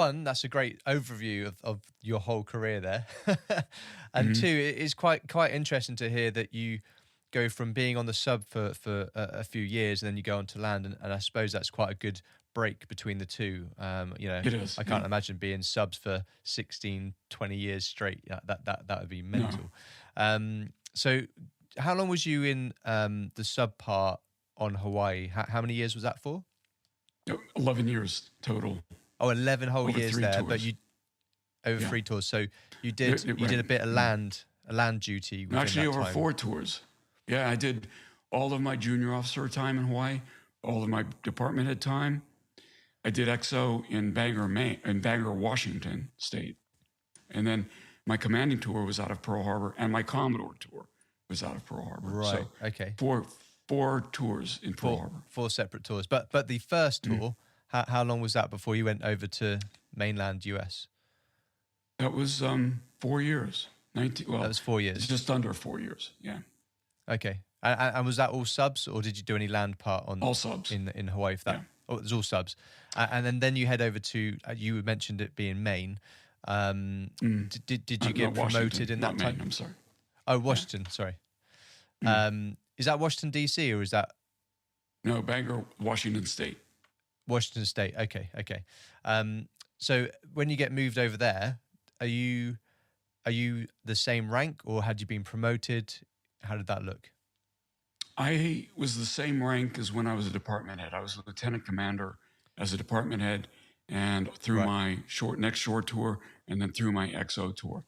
one, that's a great overview of your whole career there. And two, Mhm. it is quite interesting to hear that you go from being on the sub for a few years and then you go on to land. And I suppose that's quite a good break between the two. It is, I can't yeah. imagine being subs for 16, 20 years straight. Yeah, that would be No, mental. So how long was you in the sub part on Hawaii? How many years was that for? 11 years total, Oh, 11 whole over years 3 there, but tours. you over Yeah, 3 tours. So you right. did a bit of land duty No, within actually, that over time. 4 tours. Yeah, I did all of my junior officer time in Hawaii, all of my department head time. I did XO in Bangor, Washington State. And then my commanding tour was out of Pearl Harbor, and my Commodore tour was out of Pearl Harbor. Right. So Okay. four tours in Pearl Harbor. Four separate tours. But the first Mm. tour, how long was that before you went over to mainland US? That was 4 years. 19. That Well, was 4 it's years. just under 4 years. Yeah, Okay. And was that all subs, or did you do any land part on all subs. in Hawaii for that? Yeah. Oh, it was all subs. And then you head over to you mentioned it being Maine. Did you No, get promoted Washington, in not that Maine. time? I'm sorry. Oh, Washington. Sorry. Mm. Is that Washington DC or is that No, Bangor, Washington State. Washington State? Okay. So when you get moved over there, are you the same rank or had you been promoted? How did that look? I was the same rank as when I was a department head. I was a lieutenant commander as a department head, and through Right. my next short tour, and then through my XO tour,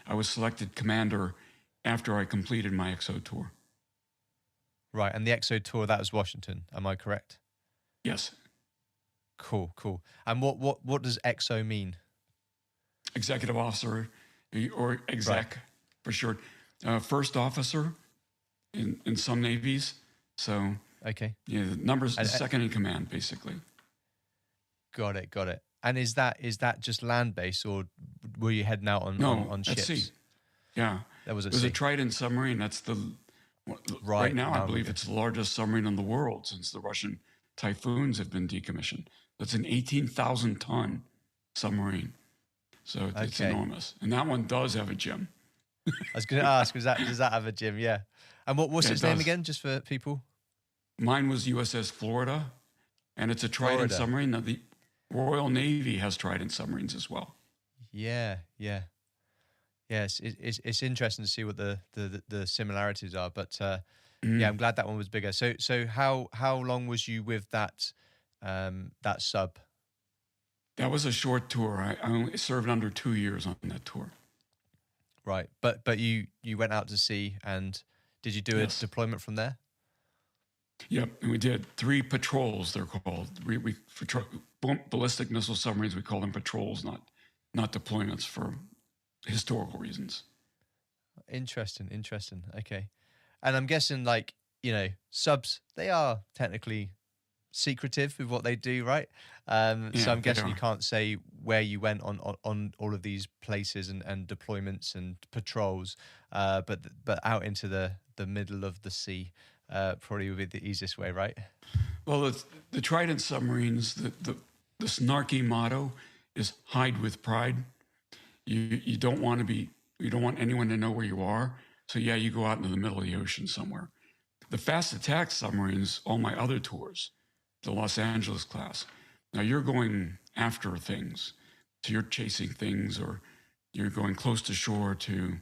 I was selected commander after I completed my XO tour. Right. And the EXO tour, that was Washington. Am I correct? Yes, Cool. And what does EXO mean? executive officer or exec Right. for short. First officer in some navies. So Okay. yeah, the numbers And, second in command basically. got it. And is that just land base or were you heading out No, on at ships? sea. Yeah, That was it at was a sea. Trident submarine. That's right now, I believe it's the largest submarine in the world since the Russian Typhoons have been decommissioned. That's an 18,000 ton submarine. So it's Okay. enormous. And that one does have a gym. I was going to ask, does that have a gym? Yeah. And what's Yeah, its it name does. again, just for people? Mine was USS Florida, and it's a Trident Florida. submarine. Now, the Royal Navy has Trident submarines as well. Yeah. Yes, it's interesting to see what the similarities are, but yeah, I'm glad that one was bigger. So how long was you with that sub? That was a short tour. I only served under 2 years on that tour. Right, but you went out to sea, and did you do Yes. a deployment from there? Yep, and we did 3 patrols. They're called. Ballistic missile submarines. We call them patrols, not deployments for historical reasons. Interesting. Okay, and I'm guessing subs, they are technically secretive with what they do, right? So Yeah, I'm they guessing you are. can't say where you went on all of these places and deployments and patrols, but out into the middle of the sea probably would be the easiest way, right? Well, the Trident submarines. The snarky motto is "Hide with pride." You don't want to be. You don't want anyone to know where you are. So yeah, you go out into the middle of the ocean somewhere. The fast attack submarines, all my other tours, the Los Angeles class. Now you're going after things. So you're chasing things, or you're going close to shore to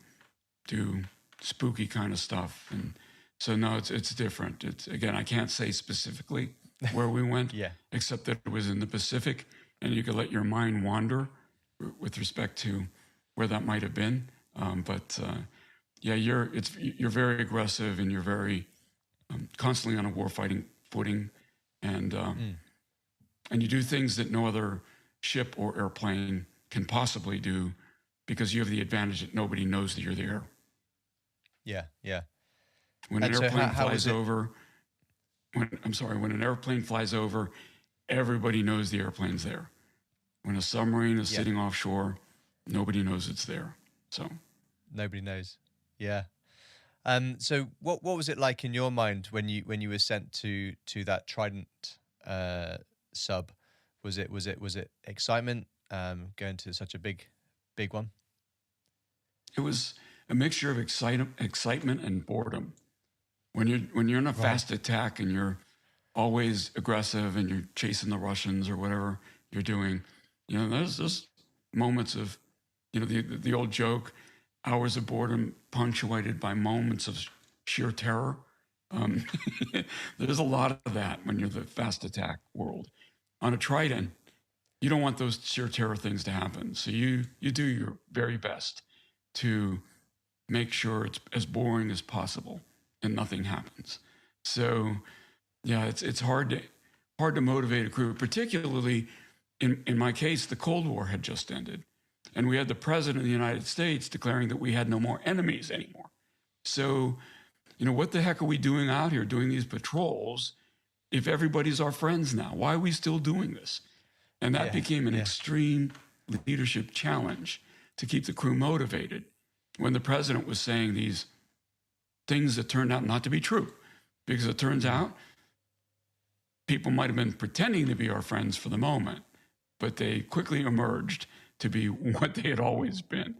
do spooky kind of stuff. And so no, it's different. It's, again, I can't say specifically where we went, Yeah. except that it was in the Pacific, and you could let your mind wander with respect to where that might have been. Yeah, you're very aggressive, and you're very constantly on a warfighting footing, and you do things that no other ship or airplane can possibly do because you have the advantage that nobody knows that you're there. Yeah. When And an so airplane how flies was it? over, when an airplane flies over, everybody knows the airplane's there. When a submarine is Yeah. sitting offshore, nobody knows it's there. So Nobody knows. Yeah. So what was it like in your mind when you were sent to that Trident sub? Was it excitement? going to such a big one? It was a mixture of excitement and boredom. When you're in a fast attack and you're always aggressive and you're chasing the Russians or whatever you're doing, there's just moments of, the old joke, hours of boredom punctuated by moments of sheer terror. There's a lot of that when you're the fast attack world. On a Trident, you don't want those sheer terror things to happen. So you do your very best to make sure it's as boring as possible and nothing happens. So yeah, it's hard to motivate a crew, particularly in my case, the Cold War had just ended. And we had the president of the United States declaring that we had no more enemies anymore. So, what the heck are we doing out here doing these patrols if everybody's our friends now? Why are we still doing this? And that became an extreme leadership challenge to keep the crew motivated when the president was saying these things that turned out not to be true. Because it turns out people might have been pretending to be our friends for the moment, but they quickly emerged to be what they had always been.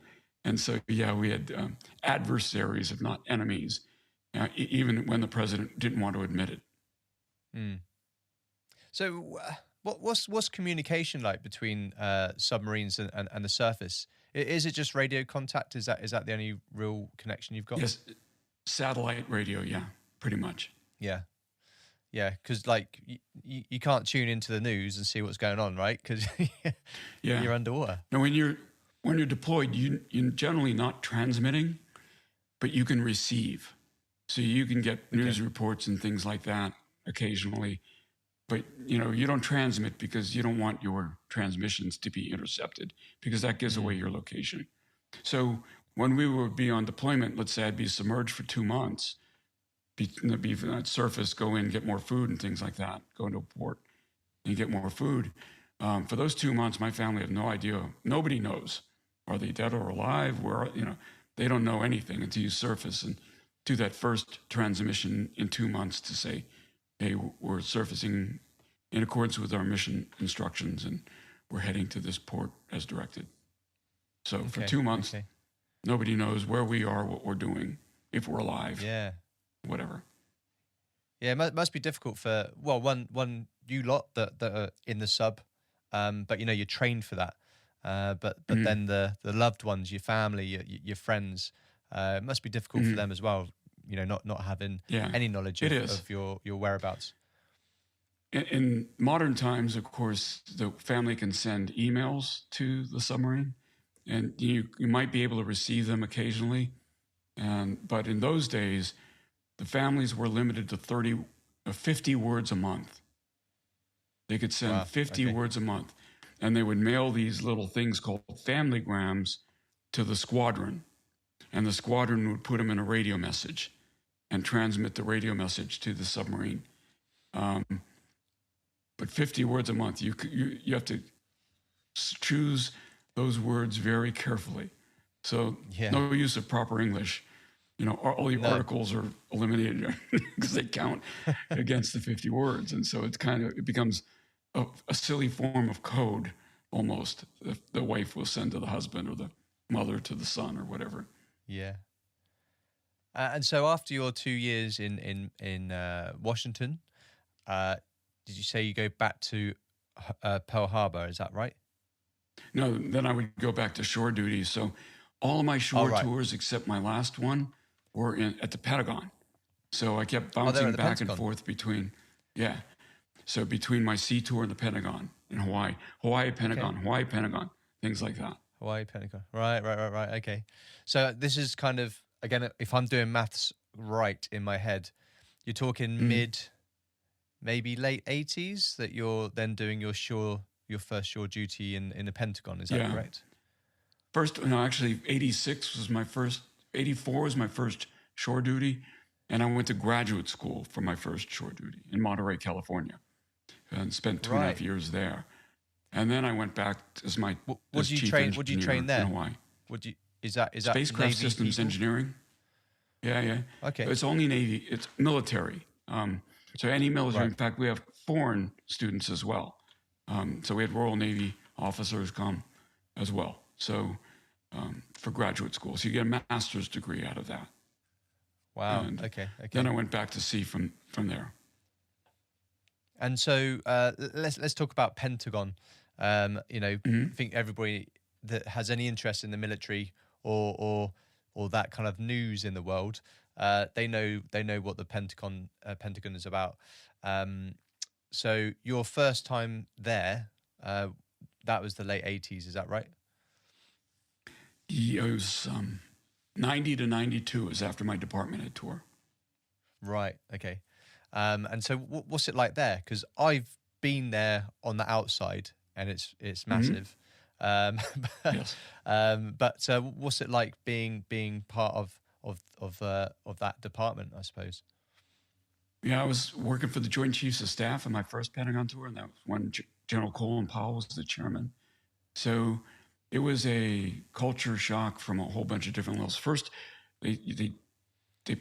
And so, we had adversaries, if not enemies, even when the president didn't want to admit it. Mm. So what's communication like between submarines and the surface? Is it just radio contact? Is that the only real connection you've got? Yes, satellite radio, pretty much. Yeah. Yeah, because you can't tune into the news and see what's going on, right? Because you're underwater. Now, when you're deployed, you're generally not transmitting, but you can receive. So you can get news reports and things like that occasionally, but you don't transmit because you don't want your transmissions to be intercepted because that gives away your location. So when we would be on deployment, let's say I'd be submerged for 2 months. Be at surface, go in, get more food and things like that, go into a port and get more food. For those 2 months, my family have no idea. Nobody knows. Are they dead or alive? They don't know anything until you surface and do that first transmission in 2 months to say, hey, we're surfacing in accordance with our mission instructions and we're heading to this port as directed. So for 2 months, nobody knows where we are, what we're doing, if we're alive. Yeah. Whatever. Yeah, it must be difficult for one you lot that are in the sub, but you're trained for that. But then the loved ones, your family, your friends, it must be difficult for them as well. Not having any knowledge of your whereabouts. In modern times, of course, the family can send emails to the submarine, and you might be able to receive them occasionally. But in those days, the families were limited to 50 words a month. They could send 50 words a month. And they would mail these little things called familygrams to the squadron. And the squadron would put them in a radio message and transmit the radio message to the submarine. But 50 words a month, you have to choose those words very carefully. So no use of proper English. All the articles are eliminated because they count against the 50 words. And so it becomes a silly form of code almost. The wife will send to the husband or the mother to the son or whatever. Yeah. And so after your 2 years in Washington, did you say you go back to Pearl Harbor? Is that right? No, then I would go back to shore duty. So all of my shore tours except my last one were at the Pentagon. So I kept bouncing back and forth between my sea tour and the Pentagon in Hawaii. Hawaii Pentagon, things like that. Hawaii Pentagon. Right. Okay. So this is kind of, again, if I'm doing maths right in my head, you're talking maybe late 80s that you're then doing your first shore duty in the Pentagon. Is that correct? Actually 86 was my first, 84 was my first shore duty. And I went to graduate school for my first shore duty in Monterey, California, and spent 2.5 years there. And then I went back as my Would you train there? In Hawaii. Is that spacecraft Navy systems people? engineering? Yeah. Okay. It's only Navy. It's military. So any military. In fact, we have foreign students as well. So we had Royal Navy officers come as well. So for graduate school, so you get a master's degree out of that. Wow. And Okay. then I went back to sea from there. And so let's talk about Pentagon. I think everybody that has any interest in the military or that kind of news in the world, they know what the Pentagon is about. So your first time there, that was the late 80s, is that right? Yeah, it was 90 to 92 was after my department head tour. Right. Okay. And so what's it like there? Because I've been there on the outside, and it's massive. Yes. But what's it like being part of that department, I suppose? Yeah, I was working for the Joint Chiefs of Staff on my first Pentagon tour, and that was when General Colin Powell was the chairman. So it was a culture shock from a whole bunch of different levels. First, they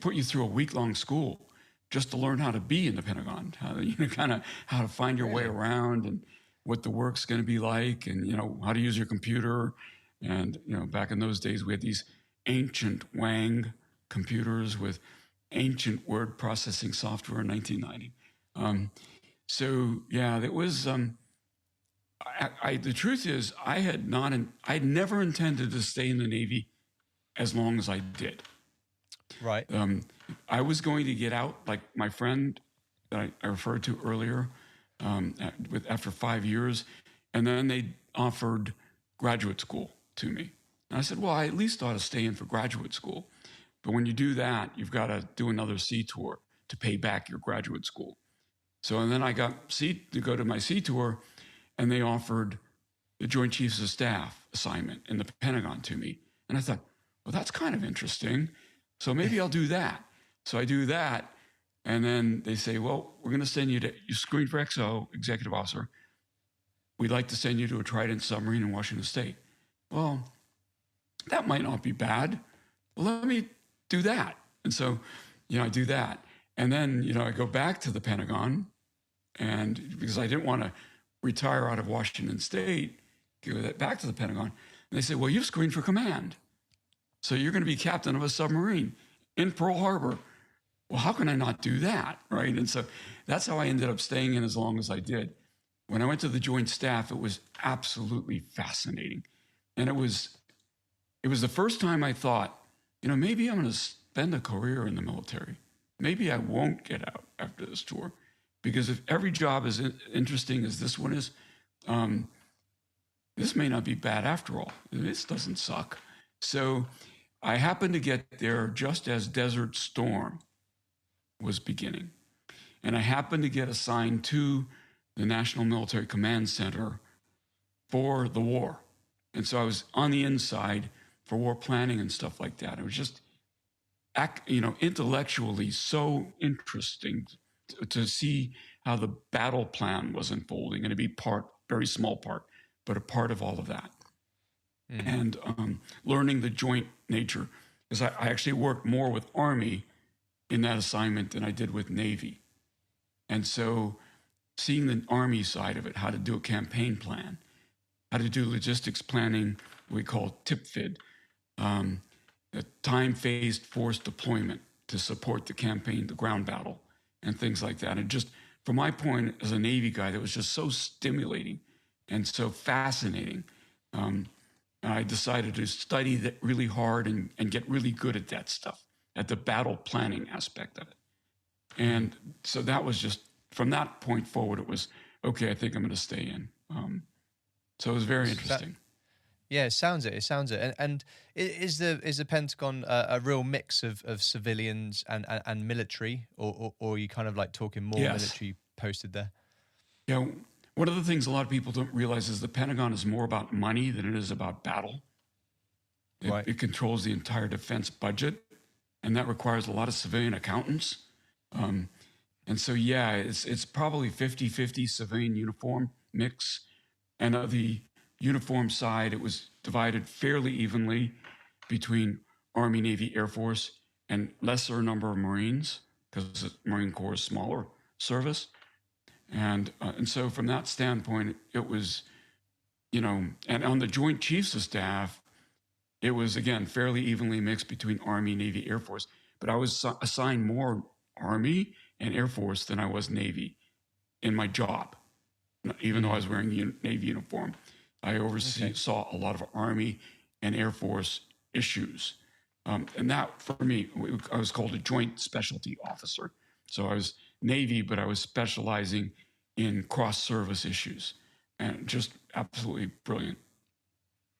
put you through a week-long school just to learn how to be in the Pentagon, how to find your way around and what the work's going to be like, and how to use your computer. And back in those days, we had these ancient Wang computers with ancient word processing software in 1990. So yeah, it was. The truth is, I had never intended to stay in the Navy as long as I did. Right. I was going to get out, like my friend that I referred to earlier, after 5 years, and then they offered graduate school to me. And I said, well, I at least ought to stay in for graduate school. But when you do that, you've got to do another sea tour to pay back your graduate school. So, and then I got to go to my sea tour, and they offered the Joint Chiefs of Staff assignment in the Pentagon to me. And I thought, well, that's kind of interesting. So maybe I'll do that. So I do that. And then they say, well, we're going to send you screen for XO, executive officer. We'd like to send you to a Trident submarine in Washington State. Well, that might not be bad. Well, let me do that. And so, I do that. And then, I go back to the Pentagon, and because I didn't want to retire out of Washington State, go back to the Pentagon. And they say, well, you've screened for command. So you're going to be captain of a submarine in Pearl Harbor. Well, how can I not do that, right? And so that's how I ended up staying in as long as I did. When I went to the Joint Staff, it was absolutely fascinating. And it was the first time I thought, maybe I'm going to spend a career in the military. Maybe I won't get out after this tour. Because if every job is interesting as this one is, this may not be bad after all. This doesn't suck. So I happened to get there just as Desert Storm was beginning. And I happened to get assigned to the National Military Command Center for the war. And so I was on the inside for war planning and stuff like that. It was just, intellectually so interesting to see how the battle plan was unfolding, and to be very small part, but a part of all of that. Mm-hmm. And learning the joint nature, because I actually worked more with Army in that assignment than I did with Navy. And so seeing the Army side of it, how to do a campaign plan, how to do logistics planning, we call TIPFID, a time-phased force deployment to support the campaign, the ground battle, and things like that. And just from my point as a Navy guy, that was just so stimulating and so fascinating. I decided to study that really hard and get really good at that stuff, at the battle planning aspect of it. And so that was just, from that point forward, it was, okay, I think I'm going to stay in. So it was very interesting. Yeah, it sounds it. And is the Pentagon a real mix of civilians and military, or are you kind of like talking more military posted there? Yeah, one of the things a lot of people don't realize is the Pentagon is more about money than it is about battle. Right. It controls the entire defense budget, and that requires a lot of civilian accountants. And so, yeah, it's probably 50-50 civilian uniform mix. And of the uniform side, it was divided fairly evenly between Army, Navy, Air Force, and lesser number of Marines, because the Marine Corps is smaller service. And so from that standpoint, it was you know, and on the Joint Chiefs of Staff, it was, again, fairly evenly mixed between Army, Navy, Air Force. But I was assigned more Army and Air Force than I was Navy in my job. Even though I was wearing the Navy uniform, I saw a lot of Army and Air Force issues. And that, for me, I was called a Joint Specialty Officer. So I was Navy, but I was specializing in cross-service issues. And just absolutely brilliant.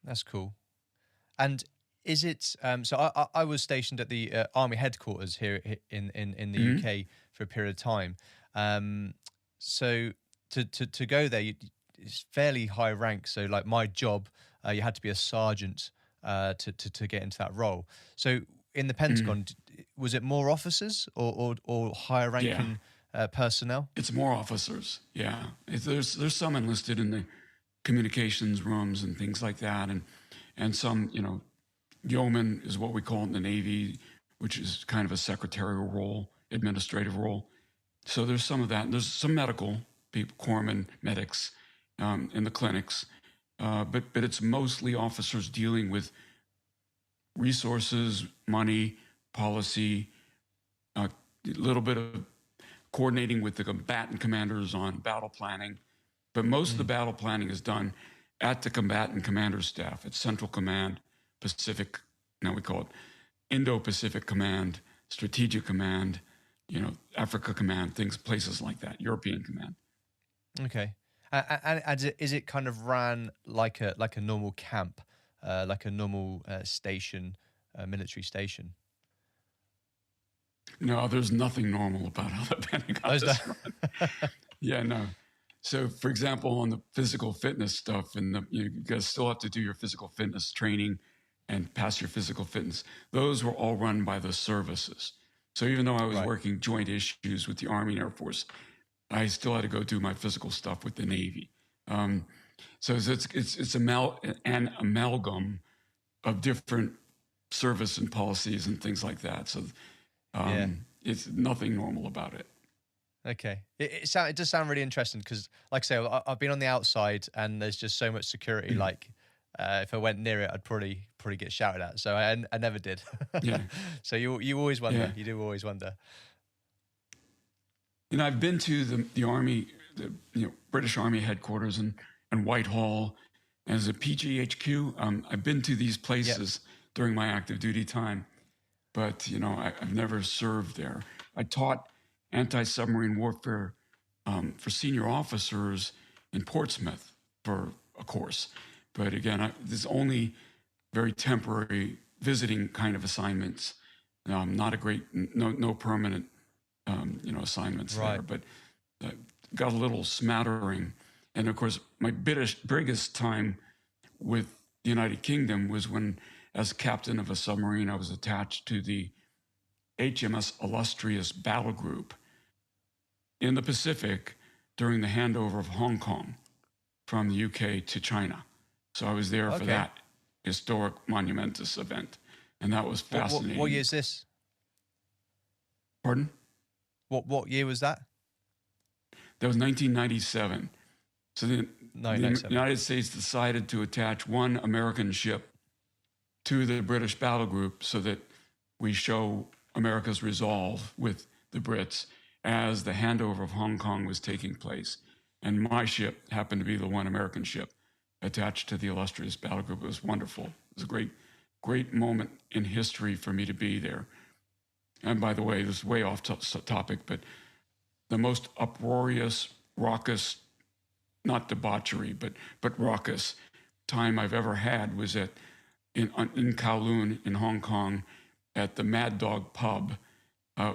That's cool. And is it so? I was stationed at the Army headquarters here in the UK for a period of time. So to go there, it's fairly high rank. So like my job, you had to be a sergeant to get into that role. So in the Pentagon, was it more officers or higher ranking personnel? It's more officers. Yeah, there's some enlisted in the communications rooms and things like that, and some, you know, yeoman is what we call it in the Navy, which is kind of a secretarial role, administrative role. So there's some of that. There's some medical people, corpsmen, medics in the clinics, but it's mostly officers dealing with resources, money, policy, a little bit of coordinating with the combatant commanders on battle planning. But most of the battle planning is done at the combatant commander's staff, at Central Command, Pacific, now we call it Indo-Pacific Command, Strategic Command, you know, Africa Command, places like that, European Command. Okay. And is it kind of ran like a normal camp, like a normal station, military station? No, there's nothing normal about how the Pentagon is run. Yeah, no. So, for example, on the physical fitness stuff, and you guys still have to do your physical fitness training and pass your physical fitness. Those were all run by the services. So even though I was working joint issues with the Army and Air Force, I still had to go do my physical stuff with the Navy. So it's an amalgam of different service and policies and things like that. So it's nothing normal about it. Okay. It does sound really interesting because, like I say, I've been on the outside and there's just so much security. Like, if I went near it, I'd probably get shouted at. So I never did. Yeah. So you always wonder. Yeah. You do always wonder. You know, I've been to the Army, British Army headquarters and Whitehall, and as a PGHQ. I've been to these places during my active duty time, but you know, I've never served there. I taught anti-submarine warfare for senior officers in Portsmouth for a course. But again, this is only very temporary visiting kind of assignments. Not a great, no permanent, assignments there. But got a little smattering. And of course, my biggest time with the United Kingdom was when, as captain of a submarine, I was attached to the HMS Illustrious Battle Group in the Pacific during the handover of Hong Kong from the UK to China. So I was there for that historic, monumentous event, and that was fascinating. What year is this? Pardon? What year was that? That was 1997. So the United States decided to attach one American ship to the British battle group so that we show America's resolve with the Brits as the handover of Hong Kong was taking place. And my ship happened to be the one American ship attached to the illustrious battle group. It was wonderful. It was a great, great moment in history for me to be there. And by the way, this is way off topic, but the most uproarious, raucous, not debauchery, but raucous time I've ever had was in Kowloon in Hong Kong at the Mad Dog pub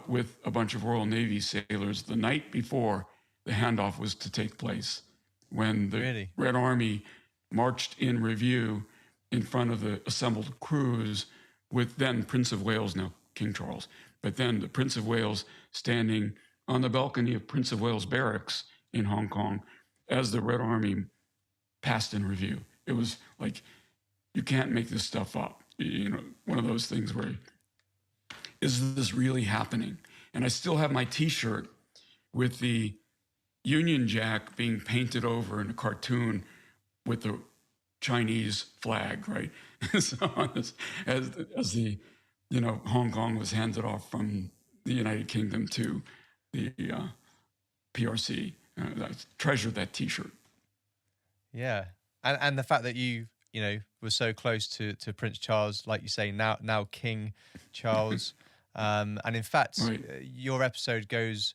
with a bunch of Royal Navy sailors the night before the handoff was to take place, when the Red Army marched in review in front of the assembled crews with then Prince of Wales, now King Charles, but then the Prince of Wales standing on the balcony of Prince of Wales Barracks in Hong Kong as the Red Army passed in review. It was like, you can't make this stuff up. You know, one of those things where, is this really happening? And I still have my T-shirt with the Union Jack being painted over in a cartoon with the Chinese flag, right? So as the, Hong Kong was handed off from the United Kingdom to the PRC, I treasured that T-shirt. Yeah, and the fact that you were so close to Prince Charles, like you say, now King Charles, and in fact, Right. your episode goes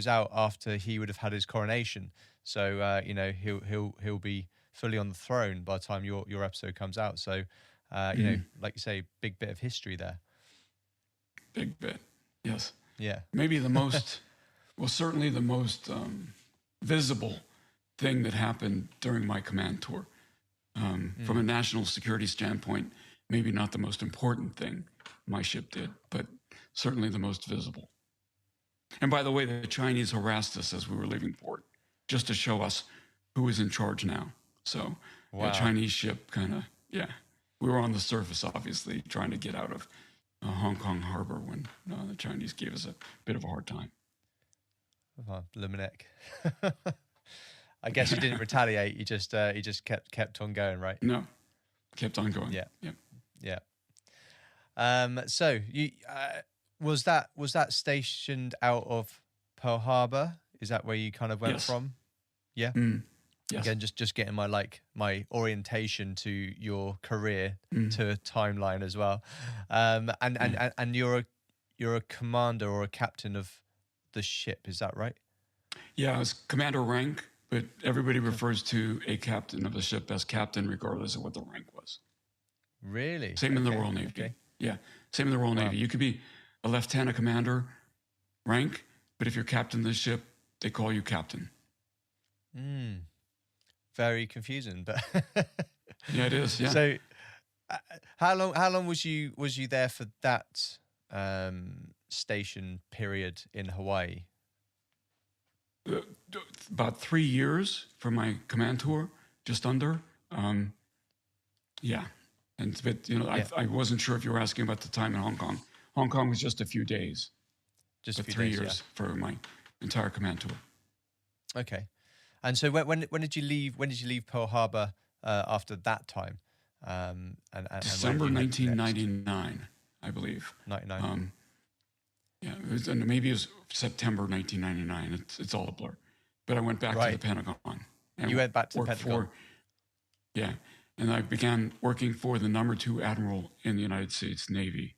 out after he would have had his coronation. So he'll be fully on the throne by the time your episode comes out. So like you say, big bit of history there. Big bit, yes. Yeah. Maybe the most, well, certainly the most visible thing that happened during my command tour. From a national security standpoint, maybe not the most important thing my ship did, but certainly the most visible. And by the way, the Chinese harassed us as we were leaving port, just to show us who was in charge now. So Wow. the Chinese ship we were on the surface, obviously, trying to get out of Hong Kong Harbour when the Chinese gave us a bit of a hard time. Oh, Luminek. I guess you didn't retaliate. You just kept on going, right? No, kept on going. Yeah. Yep. Yeah. So you was that stationed out of Pearl Harbor? Is that where you kind of went Yes. from? Yeah. Yes. Again, just getting my orientation to your career to timeline as well. And you're a commander or a captain of the ship. Is that right? Yeah, I was commander rank, but everybody refers to a captain of the ship as captain, regardless of what the rank was. Really? Same in the Royal Navy. Okay. Yeah, same in the Royal Wow. Navy. You could be a lieutenant commander rank, but if you're captain of the ship, they call you captain. Very confusing, but Yeah, it is. Yeah. So, how long was you there for that station period in Hawaii? About 3 years for my command tour, just under. Yeah. But I wasn't sure if you were asking about the time in Hong Kong. Hong Kong was just a few days. Just But a few 3 days, years for my entire command tour. Okay. And so when did you leave? When did you leave Pearl Harbor after that time? And December where did you head next? 1999, I believe. 99. And maybe it was September 1999. It's all a blur. But I went back to Right. the Pentagon. And You went back to the worked Pentagon. And I began working for the number 2 admiral in the United States Navy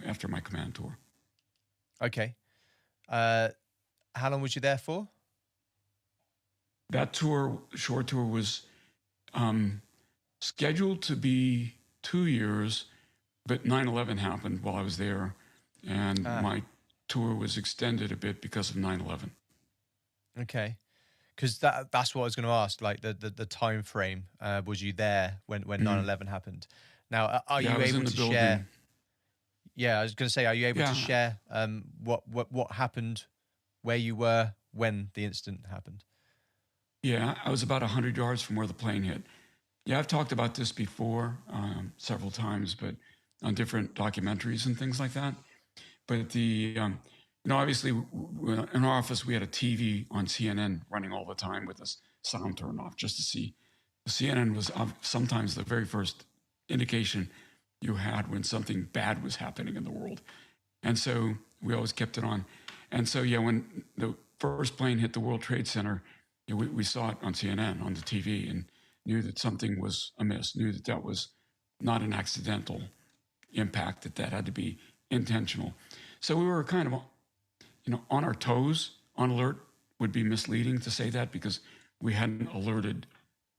after my command tour. Okay. How long was you there for? That tour, short tour, was scheduled to be 2 years, but 9/11 happened while I was there, and my tour was extended a bit because of 9/11. Okay. Because that's what I was going to ask. Like the time frame. Was you there when 9/11 happened? Now, are you I was able in the to building. share? Yeah, I was going to say, are you able Yeah. to share what happened, where you were when the incident happened? Yeah, I was about 100 yards from where the plane hit. Yeah, I've talked about this before several times, but on different documentaries and things like that. But obviously, in our office, we had a TV on CNN running all the time with the sound turned off just to see. The CNN was sometimes the very first indication you had when something bad was happening in the world. And so we always kept it on. And so, when the first plane hit the World Trade Center, we saw it on CNN, on the TV, and knew that something was amiss, knew that was not an accidental impact, that had to be intentional. So we were kind of, on our toes, on alert would be misleading to say that because we hadn't alerted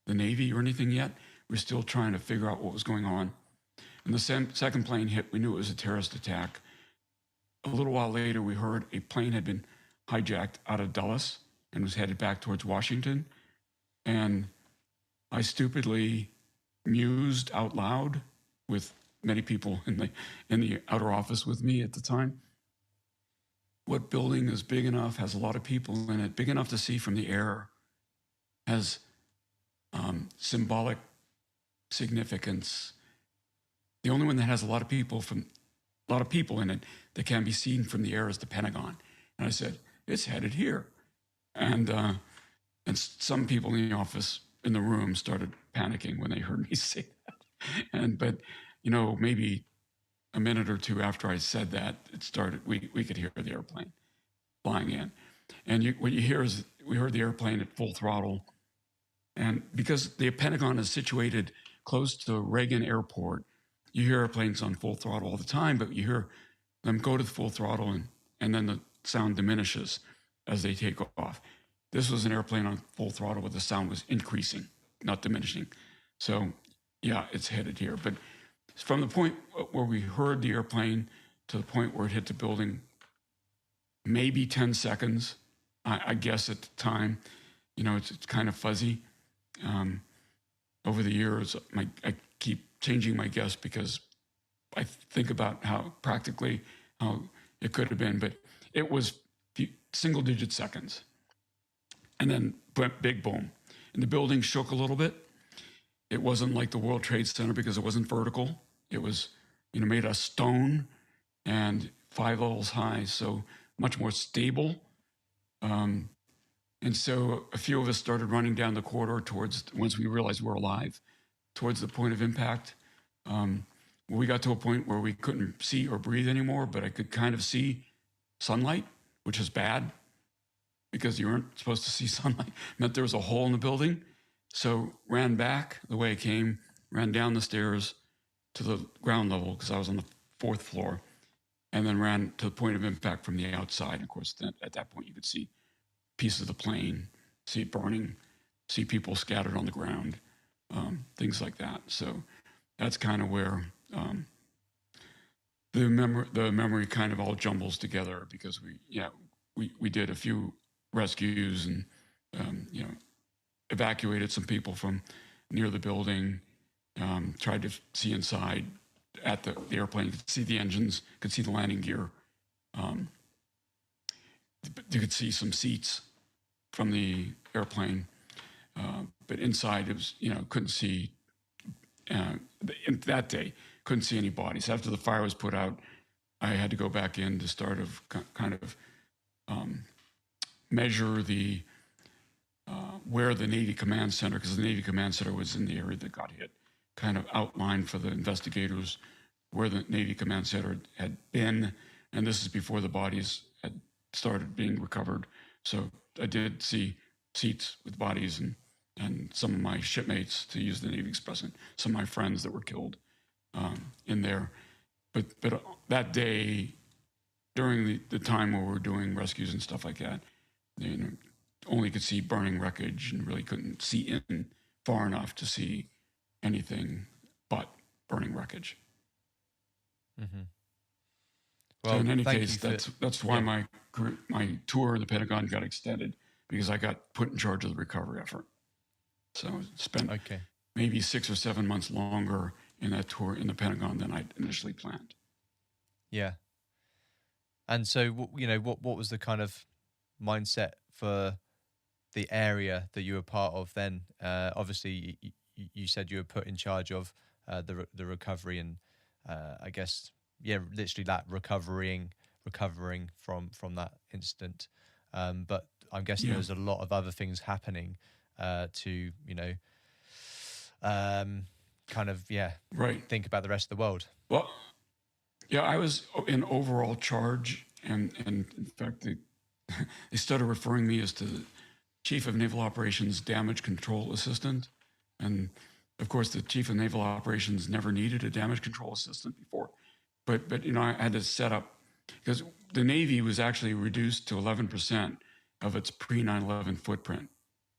the Navy or anything yet. We're still trying to figure out what was going on. And the second plane hit, we knew it was a terrorist attack. A little while later, we heard a plane had been hijacked out of Dulles and was headed back towards Washington. And I stupidly mused out loud with many people in the outer office with me at the time. What building is big enough, has a lot of people in it, big enough to see from the air, has symbolic significance. The only one that has a lot of people in it that can be seen from the air is the Pentagon. And I said, it's headed here. And some people in the office in the room started panicking when they heard me say that. But maybe a minute or two after I said that, it started. We could hear the airplane flying in, and what you hear is we heard the airplane at full throttle, and because the Pentagon is situated close to Reagan Airport, you hear airplanes on full throttle all the time, but you hear them go to the full throttle and then the sound diminishes as they take off. This was an airplane on full throttle where the sound was increasing, not diminishing. So yeah, it's headed here. But from the point where we heard the airplane to the point where it hit the building, maybe 10 seconds, I guess at the time. It's kind of fuzzy. Over the years, I keep changing my guess because I think about how it could have been, but it was single-digit seconds. And then big boom. And the building shook a little bit. It wasn't like the World Trade Center because it wasn't vertical. It was, made of stone and 5 levels high, so much more stable. And so a few of us started running down the corridor once we realized we're alive, towards the point of impact. We got to a point where we couldn't see or breathe anymore, but I could kind of see sunlight, which is bad because you weren't supposed to see sunlight. It meant there was a hole in the building. So ran back the way I came, ran down the stairs to the ground level because I was on the 4th floor, and then ran to the point of impact from the outside. Of course, then at that point you could see pieces of the plane, see it burning, see people scattered on the ground, things like that. So that's kind of where the memory kind of all jumbles together because we did a few rescues and evacuated some people from near the building, tried to see inside at the airplane, could see the engines, could see the landing gear. You could see some seats from the airplane, but inside it was, couldn't see, that day, couldn't see any bodies. After the fire was put out, I had to go back in to start kind of measure where the Navy Command Center, because the Navy Command Center was in the area that got hit, kind of outlined for the investigators where the Navy Command Center had been, and this is before the bodies had started being recovered. So I did see seats with bodies and some of my shipmates, to use the Navy expression, some of my friends that were killed in there. But that day, during the time where we were doing rescues and stuff like that, only could see burning wreckage and really couldn't see in far enough to see anything but burning wreckage. Mm-hmm. Well, so in any case, that's why my tour in the Pentagon got extended, because I got put in charge of the recovery effort. So I spent maybe 6 or 7 months longer in that tour in the Pentagon than I'd initially planned. Yeah. And so, what was the kind of mindset for the area that you were part of then? Obviously, you said you were put in charge of the recovery and I guess, literally that recovering from that incident. But I'm guessing there's a lot of other things happening to, think about the rest of the world. Well, I was in overall charge, and in fact, they started referring me as to the Chief of Naval Operations Damage Control Assistant. And of course, the Chief of Naval Operations never needed a damage control assistant before. But I had to set up, because the Navy was actually reduced to 11% of its pre-9/11 footprint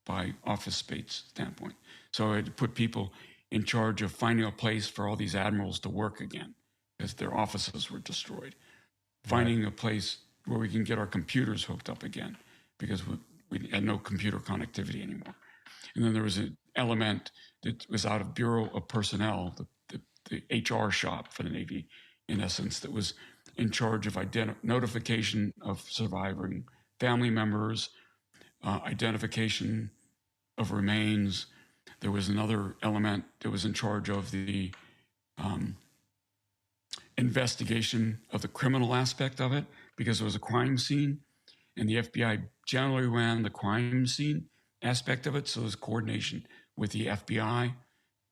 by office space standpoint. So I had to put people in charge of finding a place for all these admirals to work again, because their offices were destroyed. Finding a place where we can get our computers hooked up again, because we had no computer connectivity anymore. And then there was an element that was out of Bureau of Personnel, the HR shop for the Navy, in essence, that was in charge of notification of surviving family members, identification of remains. There was another element that was in charge of the investigation of the criminal aspect of it, because it was a crime scene, and the FBI generally ran the crime scene aspect of it, so there's coordination with the FBI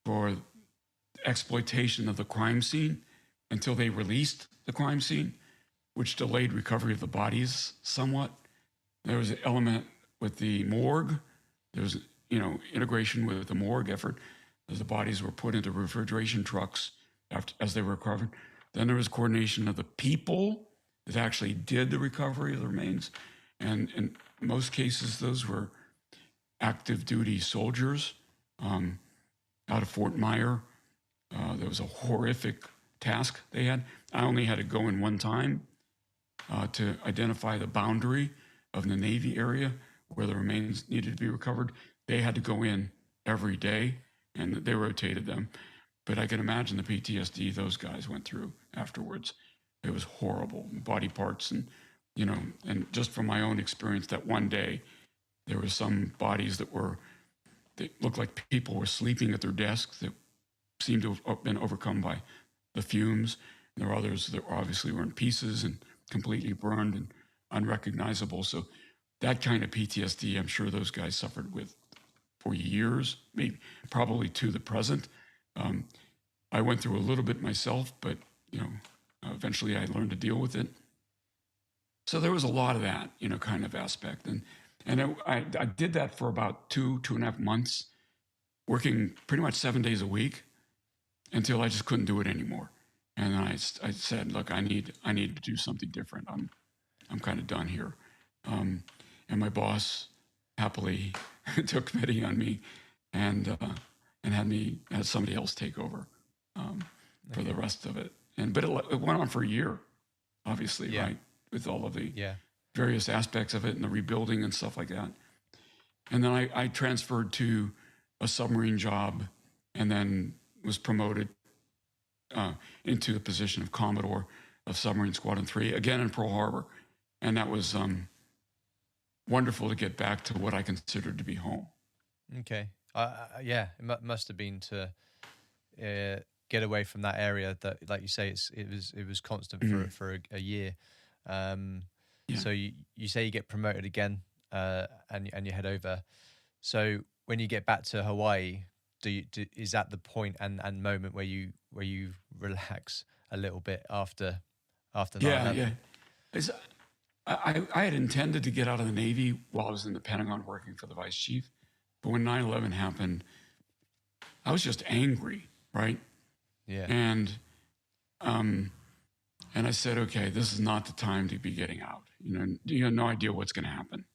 for exploitation of the crime scene until they released the crime scene, which delayed recovery of the bodies somewhat. There was an element with the morgue. There was, integration with the morgue effort as the bodies were put into refrigeration trucks as they were recovered. Then there was coordination of the people that actually did the recovery of the remains. And in most cases, those were active duty soldiers out of Fort Myer. There was a horrific task they had. I only had to go in one time to identify the boundary of the Navy area where the remains needed to be recovered. They had to go in every day, and they rotated them. But I can imagine the PTSD those guys went through afterwards. It was horrible. Body parts and just from my own experience, that one day there were some bodies that looked like people were sleeping at their desks that seemed to have been overcome by the fumes. And there were others that obviously were in pieces and completely burned and unrecognizable. So that kind of PTSD, I'm sure those guys suffered with for years, maybe probably to the present. I went through a little bit myself, but eventually I learned to deal with it. So there was a lot of that, kind of aspect. And I did that for about 2.5 months, working pretty much 7 days a week until I just couldn't do it anymore. And then I said, look, I need to do something different. I'm kind of done here. And my boss happily took pity on me and had somebody else take over for the rest of it. But it went on for a year, obviously, right? With all of the various aspects of it and the rebuilding and stuff like that. And then I transferred to a submarine job and then was promoted into the position of Commodore of Submarine Squadron 3, again in Pearl Harbor. And that was wonderful to get back to what I considered to be home. Okay. It must have been to get away from that area that, like you say, it was constant for a year. So you say you get promoted again, and you head over. So when you get back to Hawaii, is that the point and moment where you relax a little bit after 9/11? I had intended to get out of the Navy while I was in the Pentagon working for the vice chief, but when 9/11 happened, I was just angry, right? Yeah. And I said, okay, this is not the time to be getting out. You have no idea what's going to happen.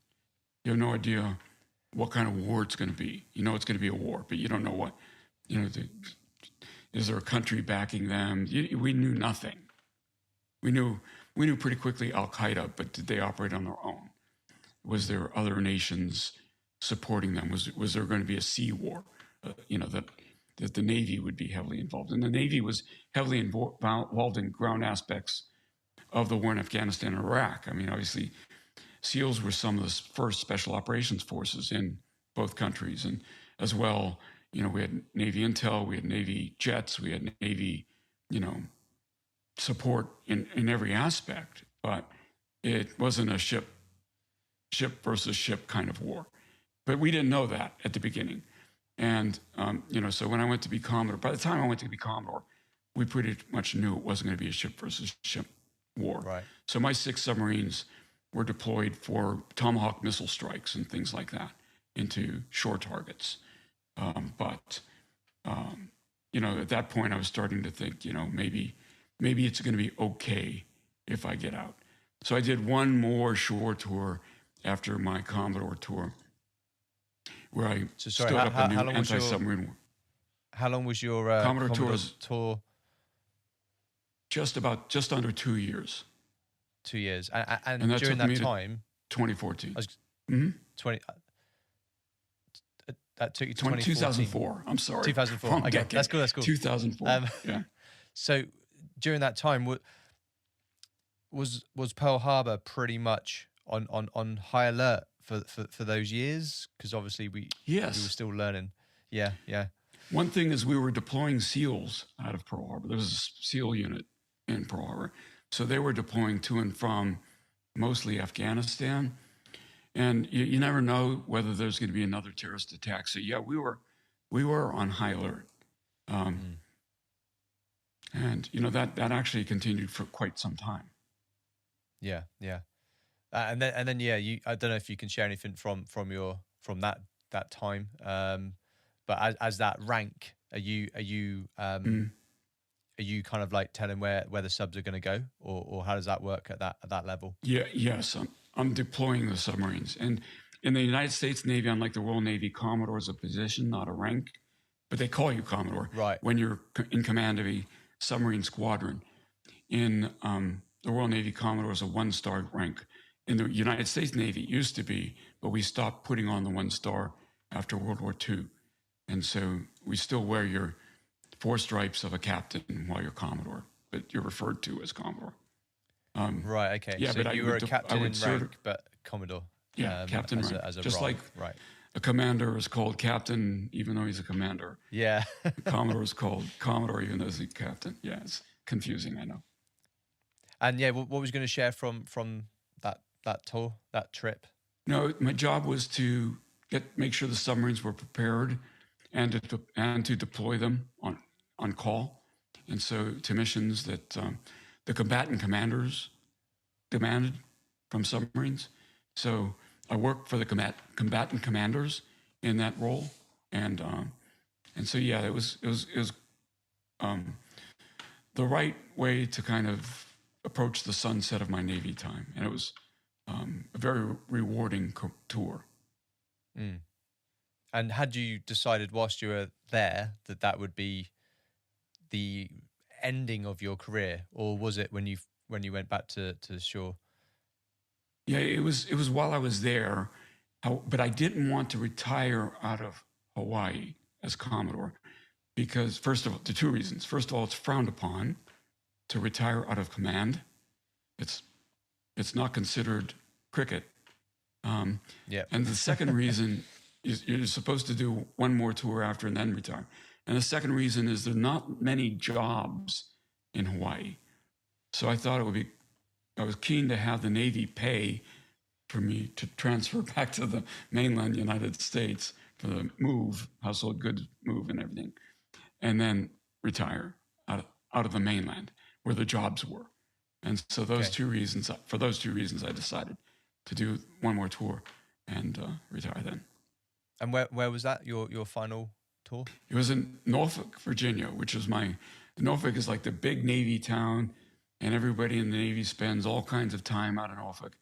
You have no idea what kind of war it's going to be. You know it's going to be a war, but you don't know what. Is there a country backing them? We knew nothing. We knew pretty quickly Al-Qaeda, but did they operate on their own? Was there other nations supporting them? Was there going to be a sea war? That the Navy would be heavily involved. And the Navy was heavily involved in ground aspects of the war in Afghanistan and Iraq. I mean, obviously, SEALs were some of the first special operations forces in both countries. And as well, we had Navy intel, we had Navy jets, we had Navy, support in every aspect. But it wasn't a ship versus ship kind of war. But we didn't know that at the beginning. And, so when I went to be Commodore, by the time I went to be Commodore, we pretty much knew it wasn't going to be a ship versus ship war. Right. So my 6 submarines were deployed for Tomahawk missile strikes and things like that into shore targets. But at that point, I was starting to think, maybe it's going to be okay if I get out. So I did one more shore tour after my Commodore tour, where I stood up a new anti-submarine war. How long was your Commodore tour? Just under 2 years. 2 years, and during that time, 2014. 20. That took you to 2004. I'm sorry. 2004. Okay, decade. That's cool. 2004. Yeah. So during that time, was Pearl Harbor pretty much on high alert for those years? Because obviously we were still learning. Yeah. One thing is we were deploying SEALs out of Pearl Harbor. There was a SEAL unit in Pearl Harbor. So they were deploying to and from mostly Afghanistan. And you never know whether there's going to be another terrorist attack. So we were we were on high alert. Mm. And, you know, that actually continued for quite some time. Yeah, yeah. And then yeah, I don't know if you can share anything from that time. But as that rank, Mm. are you kind of like telling where the subs are going to go, or how does that work at that level? Yeah, yes, I'm deploying the submarines. And in the United States Navy, unlike the Royal Navy, Commodore is a position, not a rank, but they call you Commodore Right. when you're in command of a submarine squadron. In the Royal Navy, Commodore is a 1-star rank. In the United States Navy, it used to be, but we stopped putting on the 1-star after World War II. And so we still wear your 4 stripes of a captain while you're Commodore, but you're referred to as Commodore. Right. Okay. Yeah, So but you were a captain in rank, but Commodore. yeah, captain rank. As a Just role. like Right. a commander is called captain, even though he's a commander. Yeah. A Commodore is called Commodore, even though he's a captain. Yeah, it's confusing, I know. And yeah, what was you going to share from that tour, that trip? No, my job was to make sure the submarines were prepared and to deploy them on call. And so to missions that the combatant commanders demanded from submarines. So I worked for the combatant commanders in that role, and so yeah, it was the right way to kind of approach the sunset of my Navy time, and it was a very rewarding tour. Mm. And had you decided whilst you were there that would be the ending of your career, or was it when you went back to shore? Yeah, it was while I was there, but I didn't want to retire out of Hawaii as Commodore because, first of all, 2 reasons. First of all, it's frowned upon to retire out of command. It's not considered cricket. Yeah. And the second reason is you're supposed to do one more tour after and then retire. And the second reason is there's not many jobs in Hawaii. So I thought I was keen to have the Navy pay for me to transfer back to the mainland United States for the household goods move and everything, and then retire out of the mainland where the jobs were. And so for those 2 reasons, I decided to do one more tour and retire then. And where was that, your final tour? It was in Norfolk, Virginia, which is Norfolk is like the big Navy town, and everybody in the Navy spends all kinds of time out in Norfolk.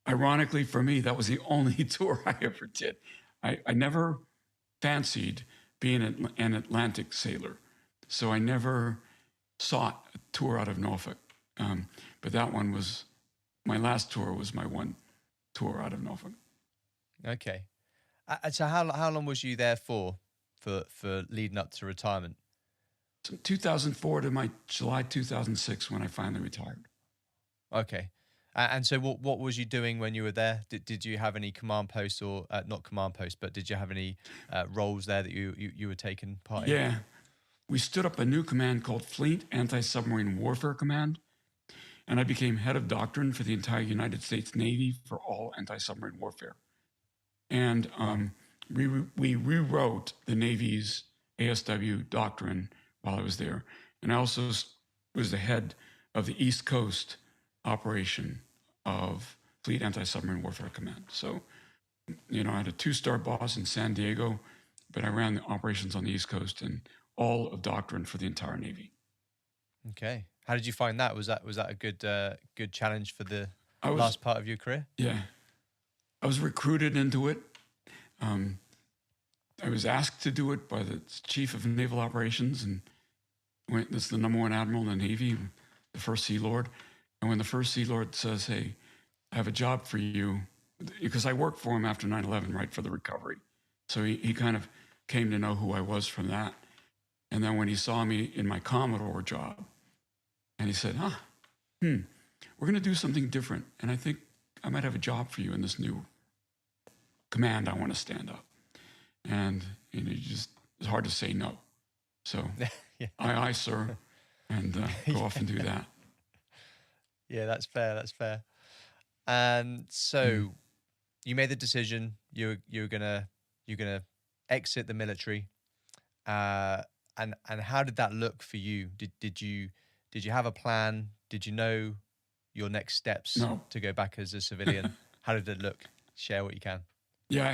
Ironically, for me, that was the only tour I ever did. I never fancied being an Atlantic sailor, so I never sought a tour out of Norfolk. But that one was my last tour. Was my one tour out of Norfolk. Okay. So how long was you there for leading up to retirement? 2004 to my July 2006 when I finally retired. Okay. And so what was you doing when you were there? Did you have any command posts or not command posts, but did you have any roles there that you were taking part in? Yeah. We stood up a new command called Fleet Anti-Submarine Warfare Command, and I became head of doctrine for the entire United States Navy for all anti-submarine warfare. And we rewrote the Navy's ASW doctrine while I was there. And I also was the head of the East Coast operation of Fleet Anti-Submarine Warfare Command. So, you know, I had a 2-star boss in San Diego, but I ran the operations on the East Coast and all of doctrine for the entire Navy. Okay. How did you find that? Was that a good challenge for the last part of your career? Yeah. I was recruited into it. I was asked to do it by the Chief of Naval Operations, and that's the #1 admiral in the Navy, the First Sea Lord. And when the First Sea Lord says, "Hey, I have a job for you," because I worked for him after 9/11, right, for the recovery. So he kind of came to know who I was from that. And then when he saw me in my Commodore job, and he said, we're going to do something different. And I think I might have a job for you in this new command I want to stand up. And it's hard to say no. So, Yeah. aye, sir, and go off and do that. Yeah, that's fair. That's fair. And so you made the decision you're gonna exit the military uh, and how did that look for you? Did you have a plan? Did you know your next steps No. to go back as a civilian? How did it look? Share what you can. Yeah,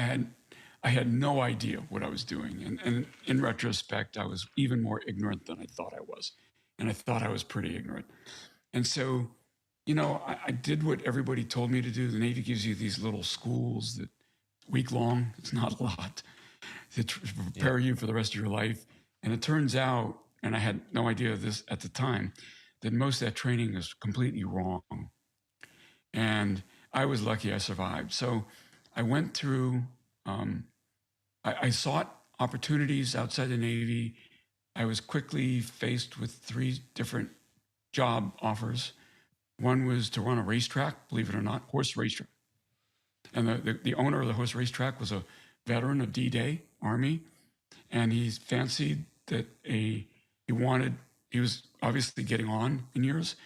I had no idea what I was doing. And in retrospect, I was even more ignorant than I thought I was. And I thought I was pretty ignorant. And so, I did what everybody told me to do. The Navy gives you these little schools that week long, it's not a lot, to prepare you for the rest of your life. And it turns out, and I had no idea of this at the time, that most of that training is completely wrong. And I was lucky I survived. So I went through, I sought opportunities outside the Navy. I was quickly faced with 3 different job offers. One was to run a racetrack, believe it or not, horse racetrack. And the owner of the horse racetrack was a veteran of D-Day, Army. And he fancied that he was obviously getting on in years.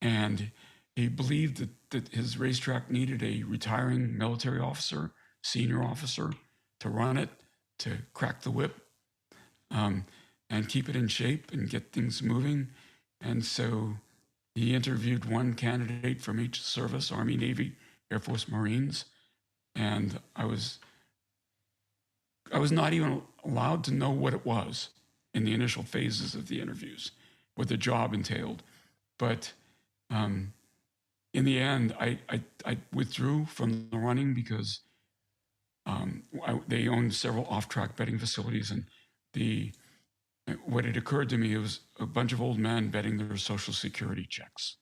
And he believed that his racetrack needed a retiring military officer, senior officer, to run it, to crack the whip, and keep it in shape and get things moving. And so he interviewed one candidate from each service, Army, Navy, Air Force, Marines. And I was not even allowed to know what it was in the initial phases of the interviews, what the job entailed. But in the end, I withdrew from the running because they owned several off-track betting facilities, and what had occurred to me, it was a bunch of old men betting their Social Security checks.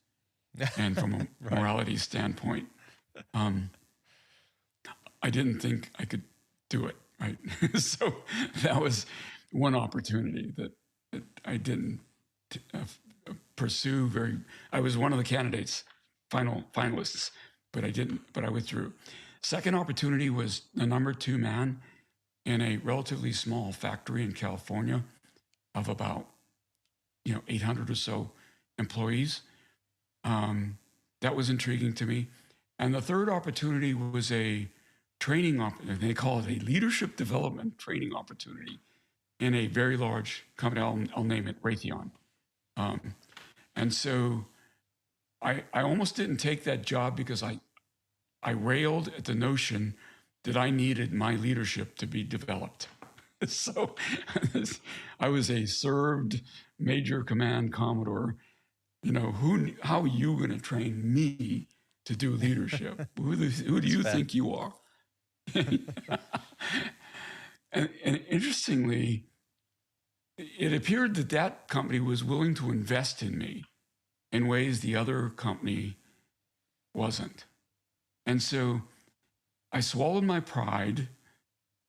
And from a Right. morality standpoint, I didn't think I could do it, right? So that was one opportunity that I didn't pursue I was one of the candidates, finalists, but I withdrew. Second opportunity was the number 2 man in a relatively small factory in California of about 800 or so employees. That was intriguing to me. And the third opportunity was a training opportunity. They call it a leadership development training opportunity in a very large company. I'll name it Raytheon. And so I almost didn't take that job because I railed at the notion that I needed my leadership to be developed. So I was a served Major Command Commodore. How are you going to train me to do leadership? Who do you think you are? and interestingly, it appeared that company was willing to invest in me in ways the other company wasn't. And so I swallowed my pride,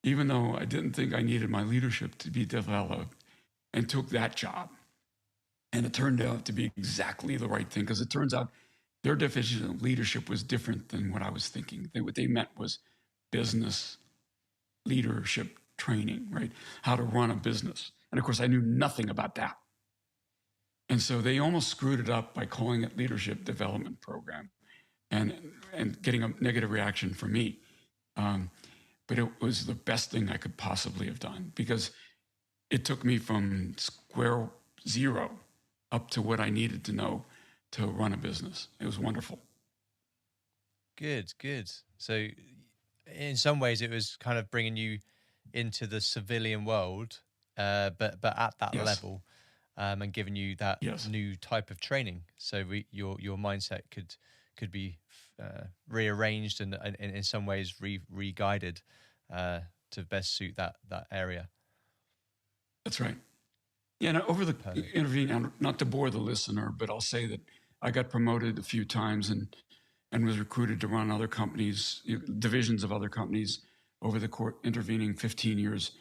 even though I didn't think I needed my leadership to be developed, and took that job. And it turned out to be exactly the right thing, because it turns out their definition of leadership was different than what I was thinking. What they meant was business leadership training, right? How to run a business. And of course, I knew nothing about that. And so they almost screwed it up by calling it leadership development program and getting a negative reaction from me. But it was the best thing I could possibly have done, because it took me from square zero up to what I needed to know to run a business. It was wonderful. Good. So in some ways it was kind of bringing you into the civilian world, but at that Yes. level, and giving you that Yes. new type of training. So your mindset could be rearranged and in some ways re-guided to best suit that area. That's right. Yeah, and over the intervening, not to bore the listener, but I'll say that I got promoted a few times and was recruited to run other companies, divisions of other companies over the intervening 15 years,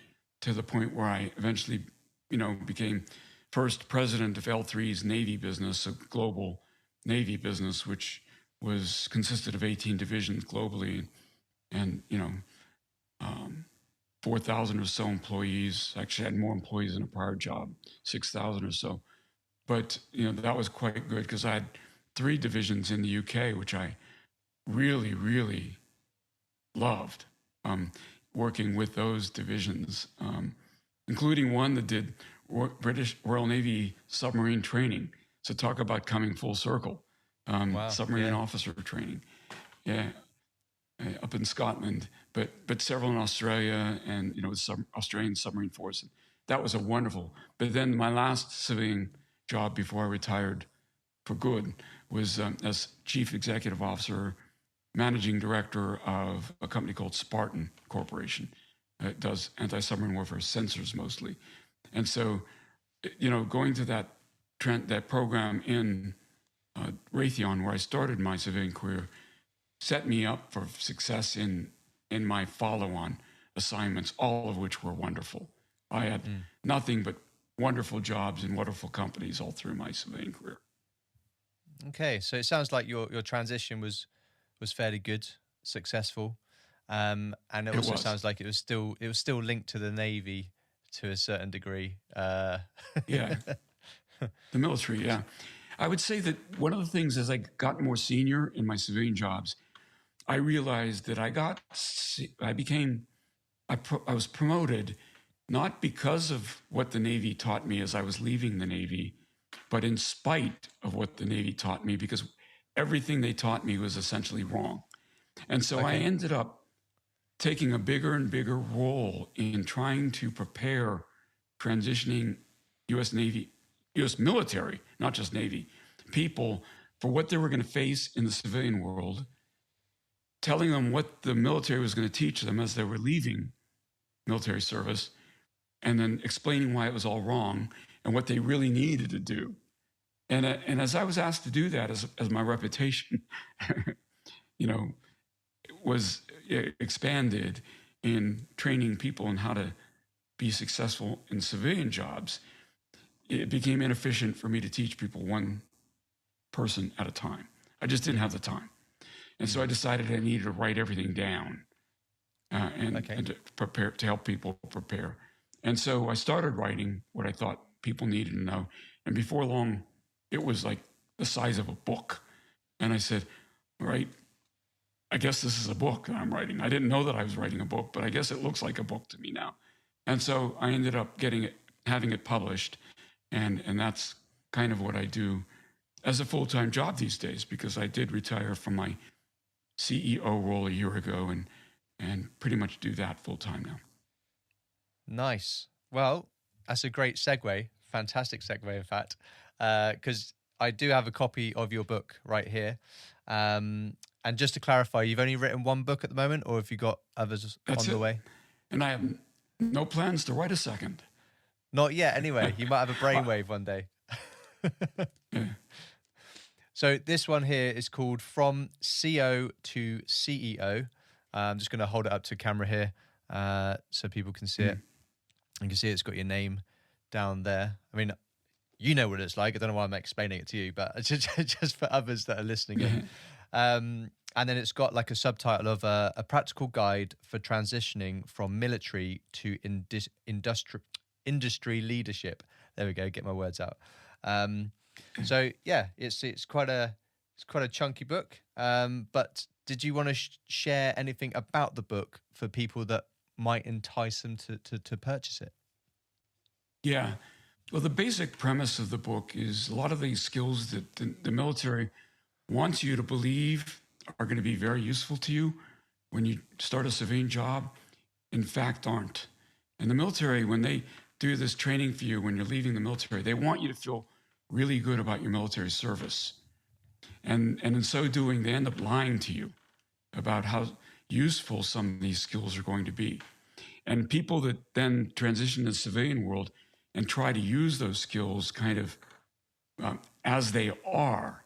to the point where I eventually, became first president of L3's Navy business, a global Navy business, which consisted of 18 divisions globally, and 4,000 or so employees. Actually, had more employees in a prior job, 6,000 or so. But that was quite good, because I had 3 divisions in the UK, which I really, really loved, working with those divisions. including one that did British Royal Navy submarine training. So talk about coming full circle. Wow. Submarine officer training. Yeah. Up in Scotland, but several in Australia, and Australian submarine force. That was a wonderful. But then my last civilian job before I retired for good was as chief executive officer, managing director of a company called Spartan Corporation. It does anti-submarine warfare sensors mostly, and so going to that program in Raytheon, where I started my civilian career, set me up for success in my follow-on assignments, all of which were wonderful. I had nothing but wonderful jobs in wonderful companies all through my civilian career. Okay, so it sounds like your transition was fairly good, successful, and it also sounds like it was still linked to the Navy to a certain degree. Yeah, the military. Yeah, I would say that one of the things as I got more senior in my civilian jobs, I realized that I was promoted not because of what the Navy taught me as I was leaving the Navy, but in spite of what the Navy taught me, because everything they taught me was essentially wrong. And so I ended up taking a bigger and bigger role in trying to prepare transitioning U.S. military, not just Navy, people for what they were going to face in the civilian world, telling them what the military was going to teach them as they were leaving military service, and then explaining why it was all wrong and what they really needed to do. And as I was asked to do that, as my reputation, was expanded in training people in how to be successful in civilian jobs, it became inefficient for me to teach people one person at a time. I just didn't have the time. And so I decided I needed to write everything down and to prepare, to help people prepare. And so I started writing what I thought people needed to know. And before long, it was like the size of a book. And I said, all right, I guess this is a book that I'm writing. I didn't know that I was writing a book, but I guess it looks like a book to me now. And so I ended up having it published. And that's kind of what I do as a full-time job these days, because I did retire from my CEO role a year ago and pretty much do that full-time now. Nice. Well, that's a great segue. Fantastic segue, in fact, because I do have a copy of your book right here. And just to clarify, you've only written one book at the moment, or have you got others on the way? And I have no plans to write a second. Not yet, anyway. You might have a brainwave one day. Yeah. So this one here is called From CO to CEO. I'm just going to hold it up to camera here so people can see it. You can see it's got your name down there. I mean, you know what it's like. I don't know why I'm explaining it to you, but just for others that are listening in. And then it's got like a subtitle of a practical guide for transitioning from military to industry leadership. There we go. Get my words out. So yeah, it's quite a chunky book. But did you want to share anything about the book for people that might entice them to purchase it? Yeah. Well, the basic premise of the book is a lot of these skills that the military wants you to believe are going to be very useful to you when you start a civilian job, in fact, aren't. And the military, when they do this training for you when you're leaving the military, they want you to feel really good about your military service. And in so doing, they end up lying to you about how useful some of these skills are going to be. And people that then transition to the civilian world and try to use those skills kind of as they are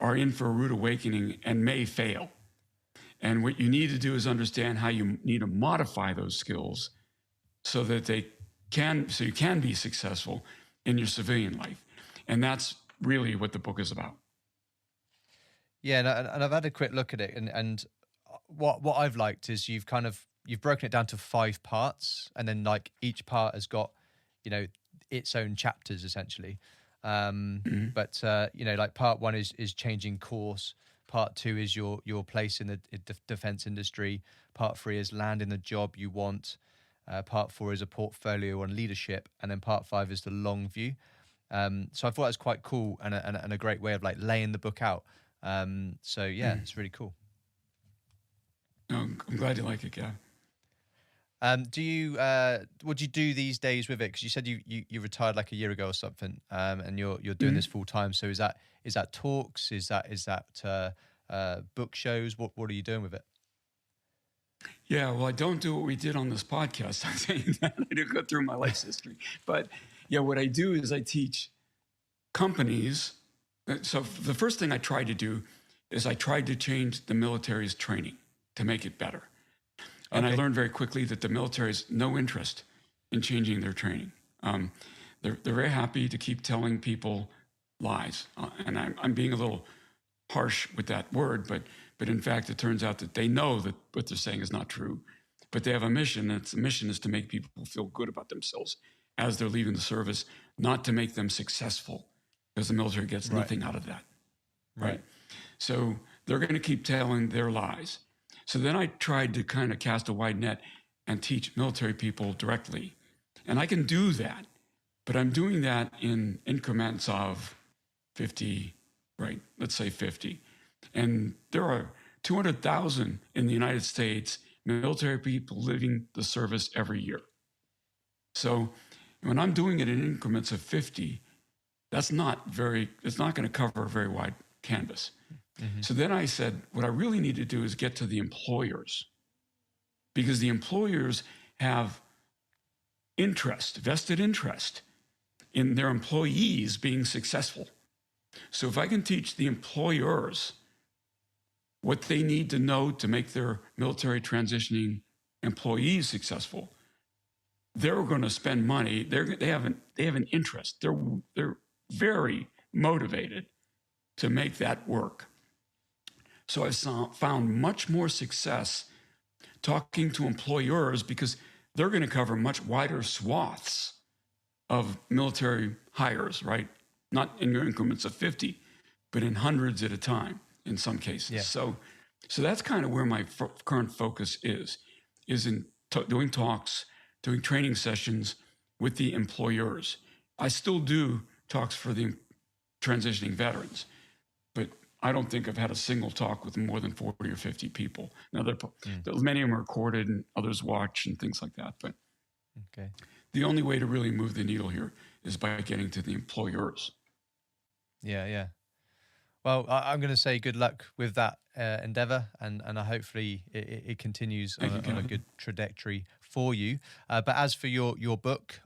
in for a rude awakening and may fail. And what you need to do is understand how you need to modify those skills so that you can be successful in your civilian life. And that's really what the book is about. Yeah, and I've had a quick look at it, and what I've liked is you've broken it down to 5 parts, and then like each part has got, its own chapters essentially. But like part 1 is changing course. Part 2 is your place in the defense industry. Part 3 is landing the job you want. Part 4 is a portfolio on leadership, and then part 5 is the long view. So I thought that was quite cool and a great way of like laying the book out. So yeah, it's really cool. I'm glad you like it, Gav. Do you what do you do these days with it? Because you said you retired like a year ago or something, and you're doing this full time. So is that talks? Is that book shows? What are you doing with it? Yeah, well, I don't do what we did on this podcast. I'm saying that I didn't go through my life's history, but yeah, what I do is I teach companies. So the first thing I tried to do is I tried to change the military's training to make it better. And I learned very quickly that the military has no interest in changing their training. They're very happy to keep telling people lies. And I'm being a little harsh with that word, but in fact, it turns out that they know that what they're saying is not true. But they have a mission, and the mission is to make people feel good about themselves as they're leaving the service, not to make them successful, because the military gets nothing out of that. Right. So they're going to keep telling their lies. So then I tried to kind of cast a wide net and teach military people directly. And I can do that, but I'm doing that in increments of 50, right? Let's say 50. And there are 200,000 in the United States military people leaving the service every year. So when I'm doing it in increments of 50, it's not going to cover a very wide canvas. Mm-hmm. So then I said, what I really need to do is get to the employers, because the employers have vested interest in their employees being successful. So if I can teach the employers what they need to know to make their military transitioning employees successful, they're going to spend money. They have an interest. They're very motivated to make that work. So I've found much more success talking to employers, because they're going to cover much wider swaths of military hires, right? Not in increments of 50, but in hundreds at a time in some cases. Yeah. So that's kind of where my current focus is in doing talks, doing training sessions with the employers. I still do talks for the transitioning veterans, but I don't think I've had a single talk with more than 40 or 50 people. Now, many of them are recorded and others watch and things like that. But the only way to really move the needle here is by getting to the employers. Yeah. Well, I'm going to say good luck with that endeavor, and hopefully it continues on a good trajectory for you. But as for your book,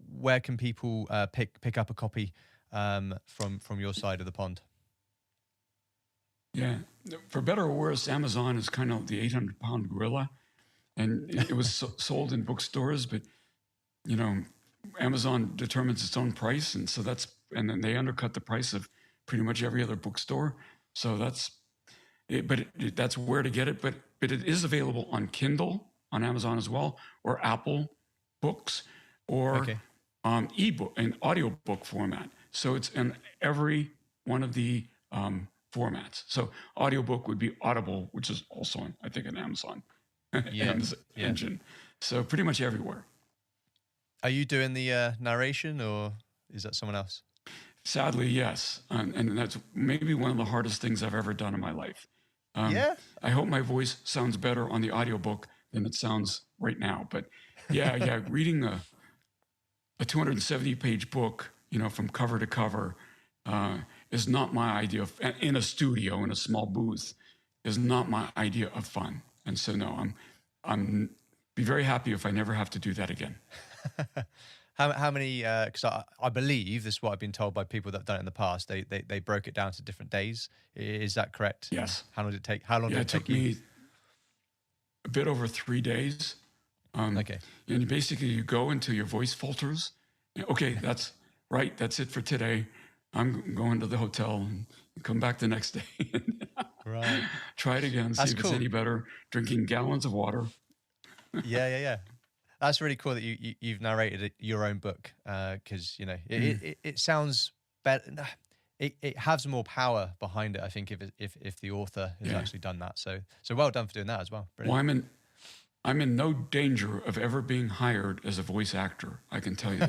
where can people pick up a copy from your side of the pond? Yeah, for better or worse, Amazon is kind of the 800-pound gorilla, and it was sold in bookstores. But Amazon determines its own price, and then they undercut the price of pretty much every other bookstore. So that's it. But that's where to get it. But it is available on Kindle on Amazon as well, or Apple Books, or ebook and audiobook format. So it's in every one of the formats. So audiobook would be Audible, which is also I think an Amazon engine. So pretty much everywhere. Are you doing the narration, or is that someone else? Sadly, yes. And that's maybe one of the hardest things I've ever done in my life. I hope my voice sounds better on the audiobook than it sounds right now. But yeah, reading a 270-page book, from cover to cover, is not my idea in a studio, in a small booth, is not my idea of fun. And so, no, I'm be very happy if I never have to do that again. How many? Because I believe this is what I've been told by people that have done it in the past. They broke it down to different days. Is that correct? Yes. How long did it take? How long did it take you? It took me a bit over 3 days. And basically, you go until your voice falters. Okay, that's right. That's it for today. I'm going to the hotel and come back the next day. Right. Try it again. See if it's any better. Drinking gallons of water. Yeah. That's really cool that you've narrated your own book, because it sounds better. It has more power behind it, I think, if the author has actually done that. So well done for doing that as well. Brilliant. Well, I'm in no danger of ever being hired as a voice actor. I can tell you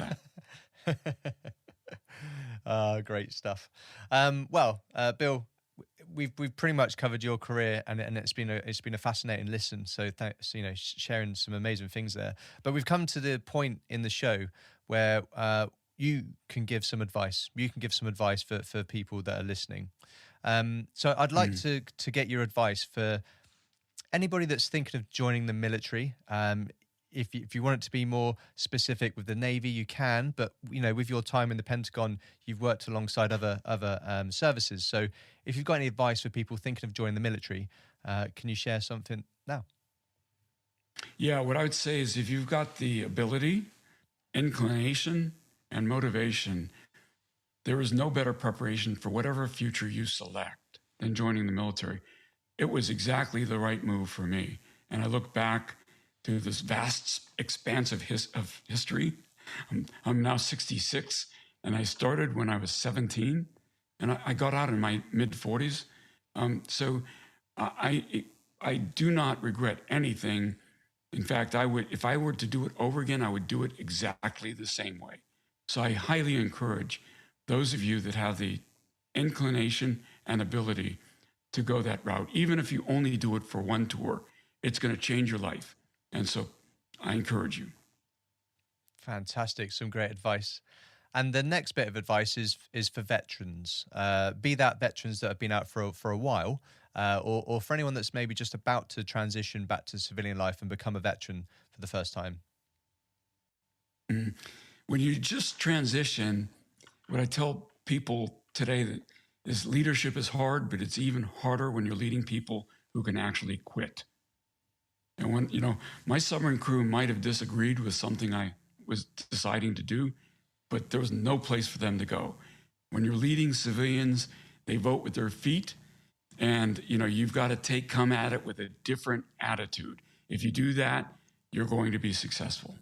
that. Great stuff. Bill, we've pretty much covered your career, and it's been a fascinating listen. So thanks, sharing some amazing things there. But we've come to the point in the show where you can give some advice. You can give some advice for people that are listening. So I'd like to get your advice for anybody that's thinking of joining the military. If you want it to be more specific with the Navy, you can. But with your time in the Pentagon, you've worked alongside other services. So if you've got any advice for people thinking of joining the military, can you share something now? Yeah, what I would say is if you've got the ability, inclination, and motivation, there is no better preparation for whatever future you select than joining the military. It was exactly the right move for me. And I look back to this vast expanse of history. I'm now 66, and I started when I was 17, and I got out in my mid-40s. So I do not regret anything. In fact, if I were to do it over again, I would do it exactly the same way. So I highly encourage those of you that have the inclination and ability to go that route. Even if you only do it for one tour, it's going to change your life. And so I encourage you. Fantastic. Some great advice. And the next bit of advice is for veterans, be that veterans that have been out for a while, or for anyone that's maybe just about to transition back to civilian life and become a veteran for the first time. When you just transition, what I tell people today that is leadership is hard, but it's even harder when you're leading people who can actually quit. And when, my submarine crew might have disagreed with something I was deciding to do, but there was no place for them to go. When you're leading civilians, they vote with their feet, and you've got to come at it with a different attitude. If you do that, you're going to be successful.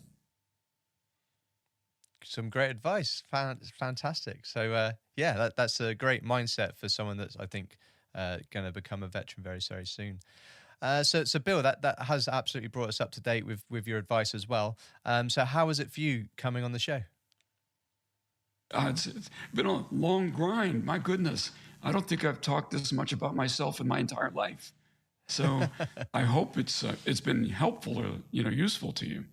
Some great advice. Fantastic. So that's a great mindset for someone that's, I think, going to become a veteran very, very soon. So Bill, that has absolutely brought us up to date with your advice as well. So how was it for you coming on the show? It's been a long grind. My goodness. I don't think I've talked this much about myself in my entire life. So I hope it's been helpful or useful to you.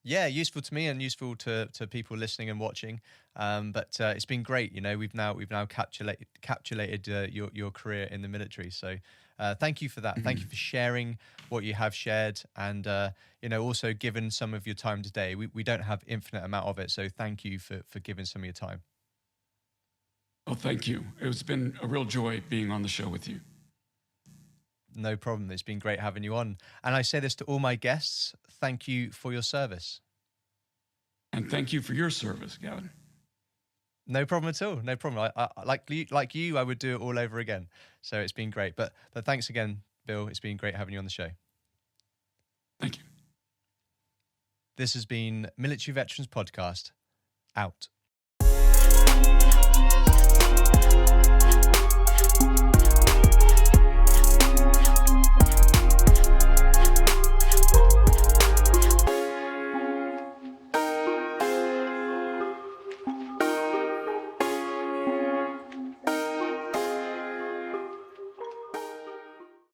Yeah, useful to me and useful to people listening and watching. But it's been great. We've now capsulated your career in the military. So thank you for that. Thank you for sharing what you have shared, and also given some of your time today. We don't have infinite amount of it, so thank you for giving some of your time. Oh, thank you. It's been a real joy being on the show with you. No problem. It's been great having you on. And I say this to all my guests. Thank you for your service. And thank you for your service, Gavin. No problem at all. No problem. I like you, I would do it all over again. So it's been great. But thanks again, Bill. It's been great having you on the show. Thank you. This has been Military Veterans Podcast. Out.